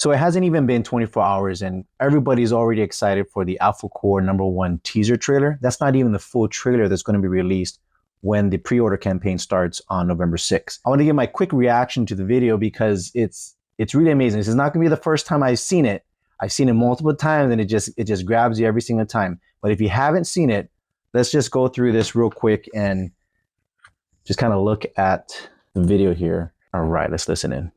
So it hasn't even been 24 hours and everybody's already excited for the Alphacore #1 teaser trailer. That's not even the full trailer that's going to be released when the pre-order campaign starts on November 6th. I want to give my quick reaction to the video because it's really amazing. This is not going to be the first time I've seen it. I've seen it multiple times and it just grabs you every single time. But if you haven't seen it, let's just go through this real quick and just kind of look at the video here. All right, let's listen in.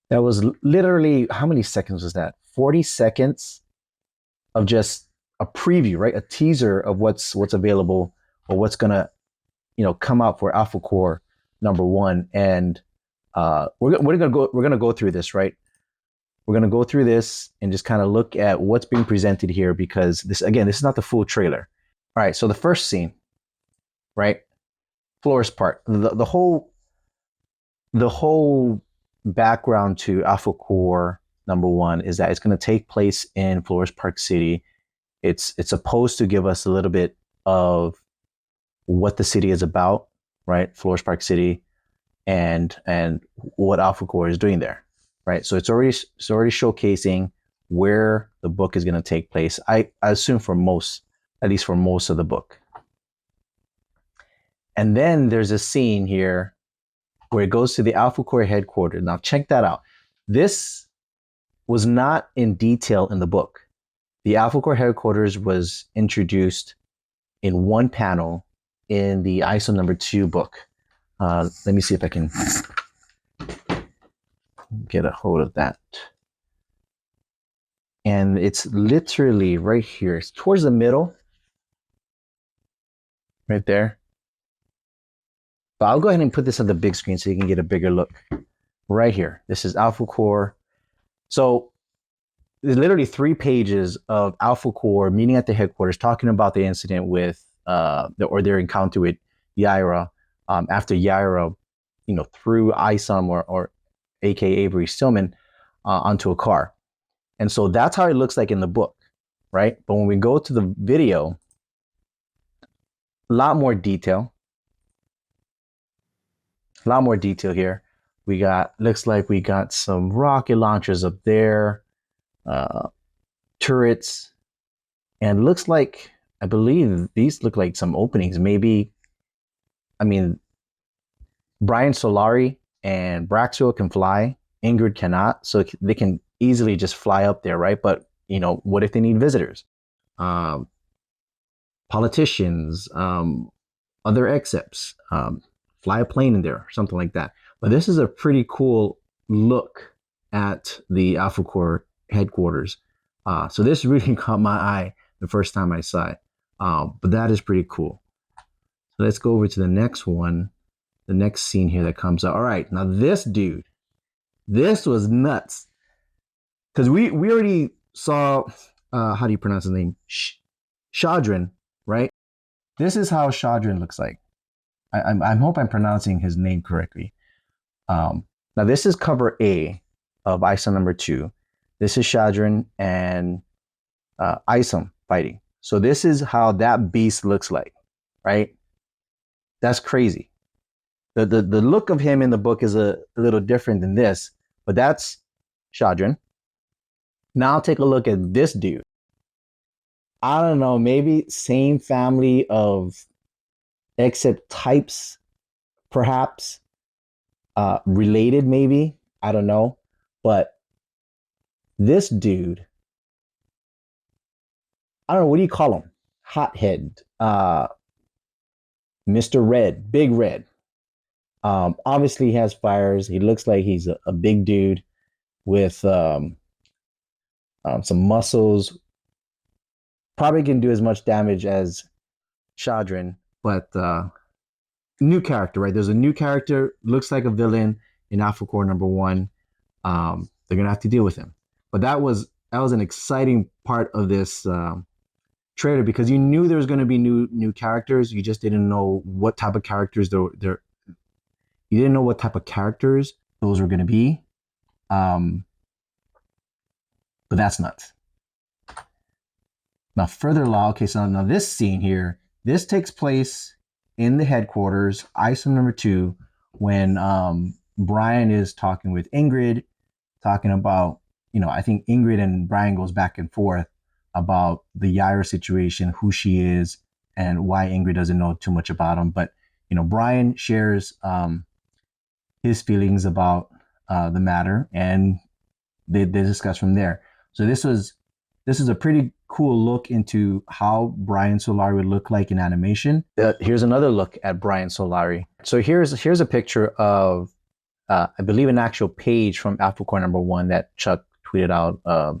That was literally, how many seconds was that? 40 seconds of just a preview, right? A teaser of what's available or what's gonna, come out for Alphacore #1. And we're gonna go through this, right? We're gonna go through this and just kind of look at what's being presented here because this is not the full trailer. All right, so the first scene, right? Florist Park. The whole background to Alphacore #1 is that it's going to take place in Florist Park City. It's supposed to give us a little bit of what the city is about, right? Florist Park City, and what Alphacore is doing there, right? So it's already showcasing where the book is going to take place. I assume at least for most of the book. And then there's a scene here where it goes to the Alphacore headquarters. Now check that out. This was not in detail in the book. The Alphacore headquarters was introduced in one panel in the Isom #2 book. Let me see if I can get a hold of that. And it's literally right here. It's towards the middle, right there. But I'll go ahead and put this on the big screen so you can get a bigger look. Right here. This is Alphacore. So there's literally 3 pages of Alphacore meeting at the headquarters, talking about the incident with their encounter with Yaira, after Yaira, threw Isom or aka Avery Stillman onto a car. And so that's how it looks like in the book, right? But when we go to the video, a lot more detail. A lot more detail here. Looks like we got some rocket launchers up there, turrets, and looks like, I believe these look like some openings. Maybe, Brian Solari and Braxwell can fly, Ingrid cannot, so they can easily just fly up there, right? But, what if they need visitors? Politicians, other exeps, fly a plane in there or something like that. But this is a pretty cool look at the Alphacore headquarters. So this really caught my eye the first time I saw it. But that is pretty cool. So let's go over to the next one, the next scene here that comes out. All right, now this dude, this was nuts. Because we already saw, how do you pronounce his name? Shadran, right? This is how Shadran looks like. I hope I'm pronouncing his name correctly. Now this is cover A of Isom #2. This is Shadran and Isom fighting. So this is how that beast looks like, right? That's crazy. The look of him in the book is a little different than this, but that's Shadran. Now take a look at this dude. I don't know, maybe same family of except types, perhaps, related maybe, I don't know. But this dude, I don't know, what do you call him? Hothead, Mr. Red, Big Red. Obviously he has fires. He looks like he's a big dude with some muscles. Probably can do as much damage as Shadran, but new character, right? There's a new character, looks like a villain in Alphacore #1. They're gonna have to deal with him. But that was an exciting part of this trailer because you knew there was going to be new characters. You just didn't know what type of characters there. You didn't know what type of characters those were going to be. But that's nuts. Now further along, okay, so now this scene here, this takes place in the headquarters, Isom #2, when Brian is talking with Ingrid, talking about, I think Ingrid and Brian goes back and forth about the Yaira situation, who she is, and why Ingrid doesn't know too much about him. But Brian shares his feelings about the matter, and they discuss from there. So this is a pretty cool look into how Brian Solari would look like in animation. Here's another look at Brian Solari. So here's a picture of I believe an actual page from Alphacore #1 that Chuck tweeted out a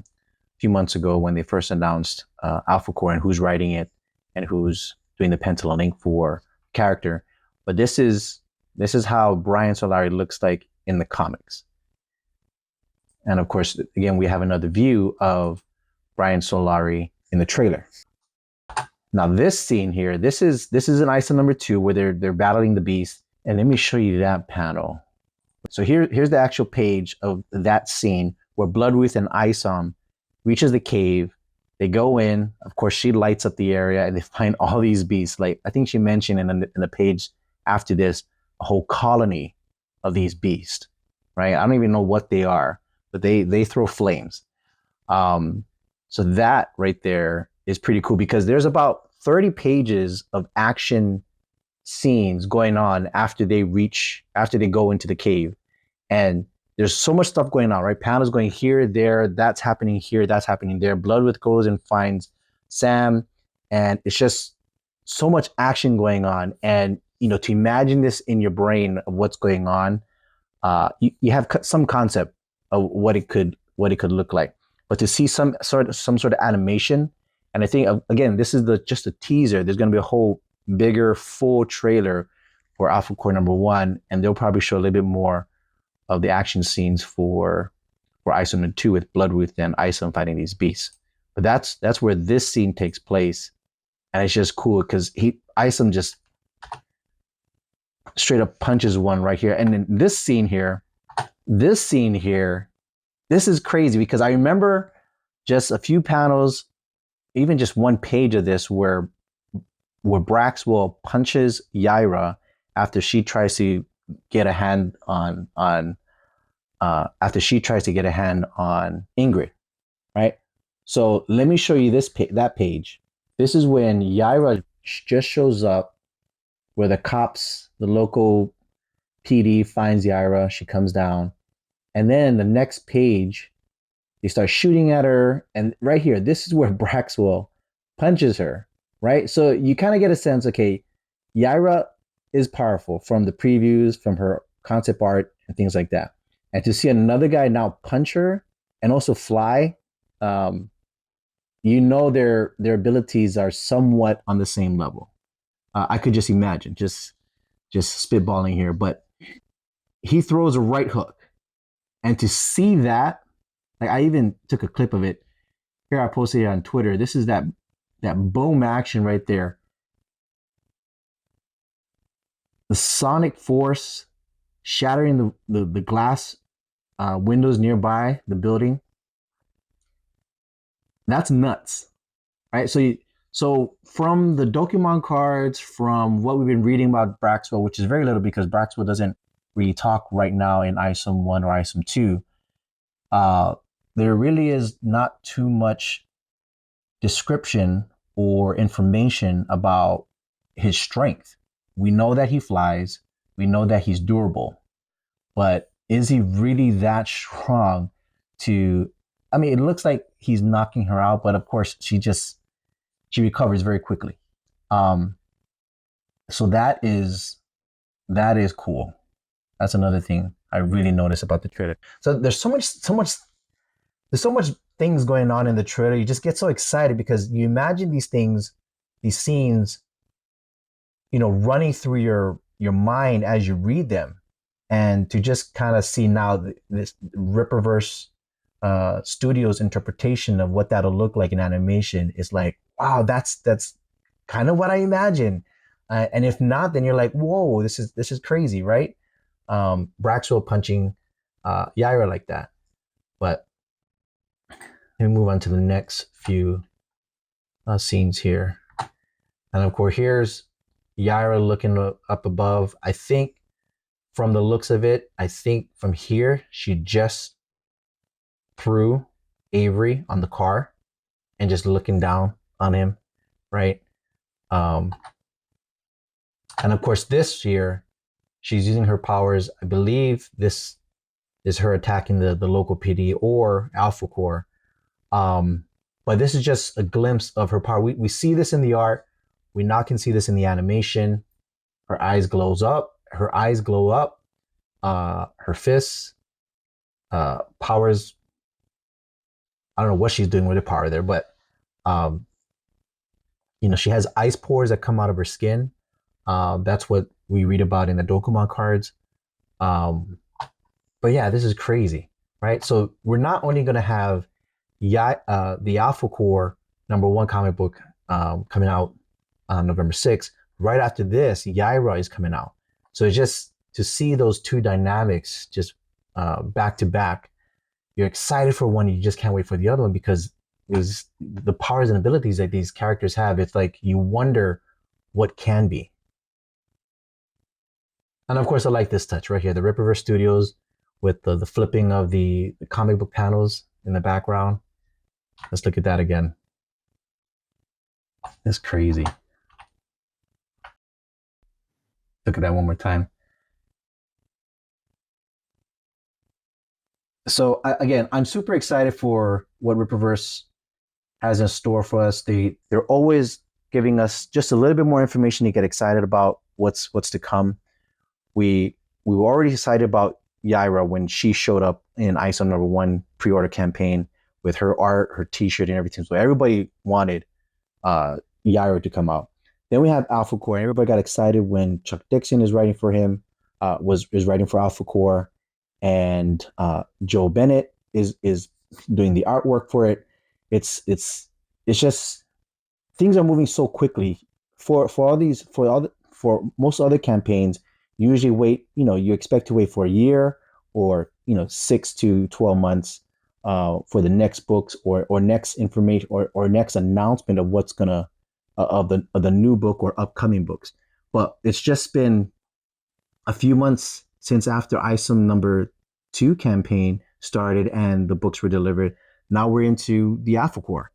few months ago when they first announced Alphacore and who's writing it and who's doing the pencil and ink for character. But this is how Brian Solari looks like in the comics. And of course, again, we have another view of Brian Solari in the trailer. Now this scene here, this is an Isom #2 where they're battling the beast. And let me show you that panel. So here's the actual page of that scene where Bloodwooth and Isom reaches the cave. They go in. Of course, she lights up the area and they find all these beasts. Like I think she mentioned in the page after this, a whole colony of these beasts, right? I don't even know what they are, but they throw flames. So that right there is pretty cool because there's about 30 pages of action scenes going on after they go into the cave. And there's so much stuff going on, right? Panda's going here, there, that's happening here, that's happening there. Bloodwooth goes and finds Sam, and it's just so much action going on. And to imagine this in your brain of what's going on, you have some concept of what it could look like. But to see some sort of animation, and I think again, this is just a teaser. There's going to be a whole bigger full trailer for Alphacore #1, and they'll probably show a little bit more of the action scenes for Isom #2 with Bloodwooth and Isom fighting these beasts. But that's where this scene takes place, and it's just cool because Isom just straight up punches one right here. And then this scene here, this is crazy because I remember just a few panels, even just one page of this where Braxwell punches Yaira after she tries to get a hand on Ingrid, right? So let me show you that page. This is when Yaira just shows up, where the local PD finds Yaira. She comes down, and then the next page, they start shooting at her, and right here, this is where Braxwell punches her, right? So you kind of get a sense, okay, Yaira is powerful from the previews, from her concept art and things like that. And to see another guy now punch her and also fly, their abilities are somewhat on the same level. I could just imagine, just spitballing here, but he throws a right hook. And to see that, like I even took a clip of it. Here I posted it on Twitter. This is that boom action right there. The sonic force shattering the glass windows nearby the building. That's nuts, right? So from the Dokimon cards, from what we've been reading about Braxwell, which is very little because Braxwell doesn't really talk right now in Isom 1 or Isom 2, there really is not too much description or information about his strength. We know that he flies. We know that he's durable. But is he really that strong to... I mean, it looks like he's knocking her out, but of course, she recovers very quickly. So that is cool. That's another thing I really noticed about the trailer. So there's so much things going on in the trailer. You just get so excited because you imagine these scenes, running through your mind as you read them, and to just kind of see now this Rippaverse Studios interpretation of what that'll look like in animation is like, wow, that's kind of what I imagine. And if not, then you're like, whoa, this is crazy, right? Braxwell punching Yaira like that. But let me move on to the next few scenes here. And of course, here's Yaira looking up above. I think from the looks of it, I think from here, she just threw Avery on the car and just looking down on him, right? And of course, this year, she's using her powers. I believe this is her attacking the local PD or Alphacore. But this is just a glimpse of her power. We see this in the art. We now can see this in the animation. Her eyes glows up. Her eyes glow up. Her fists, powers. I don't know what she's doing with her power there, but she has ice pores that come out of her skin. That's what we read about in the Dokuma cards. But yeah, this is crazy, right? So we're not only going to have the Alphacore #1 comic book coming out on November 6th. Right after this, Yaira is coming out. So it's just to see those two dynamics just back to back. You're excited for one, you just can't wait for the other one because there's the powers and abilities that these characters have. It's like you wonder what can be. And of course, I like this touch right here, the Rippaverse Studios with the flipping of the comic book panels in the background. Let's look at that again. That's crazy. Look at that one more time. So again, I'm super excited for what Rippaverse has in store for us. They're always giving us just a little bit more information to get excited about what's to come. We were already excited about Yaira when she showed up in Isom #1 pre-order campaign with her art, her T-shirt, and everything. So everybody wanted Yaira to come out. Then we have Alphacore, and everybody got excited when Chuck Dixon is writing for him, is writing for Alphacore, and Joe Bennett is doing the artwork for it. It's just things are moving so quickly for most other campaigns. You usually wait, you expect to wait for a year or 6 to 12 months for the next books or next information or next announcement of what's gonna of the new book or upcoming books. But it's just been a few months since after Isom #2 campaign started and the books were delivered. Now we're into the Alphacore.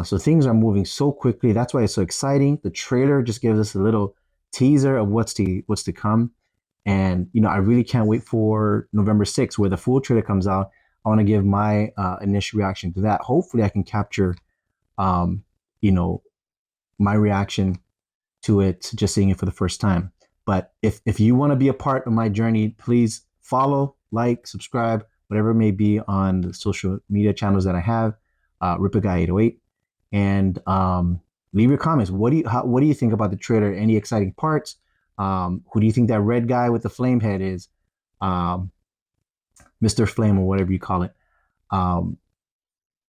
So things are moving so quickly. That's why it's so exciting. The trailer just gives us a little teaser of what's to come. And, I really can't wait for November 6th where the full trailer comes out. I want to give my initial reaction to that. Hopefully I can capture, my reaction to it, just seeing it for the first time. But if you want to be a part of my journey, please follow, like, subscribe, whatever it may be on the social media channels that I have, Rippaguy808, and leave your comments. What do you think about the trailer? Any exciting parts? Who do you think that red guy with the flame head is? Mr. Flame or whatever you call it.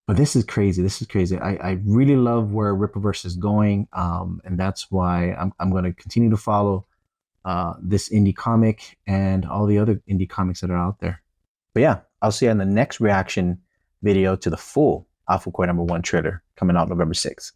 But this is crazy. This is crazy. I really love where Rippaverse is going, and that's why I'm going to continue to follow this indie comic and all the other indie comics that are out there. But yeah, I'll see you in the next reaction video to the full Alphacore #1 trailer coming out November 6th.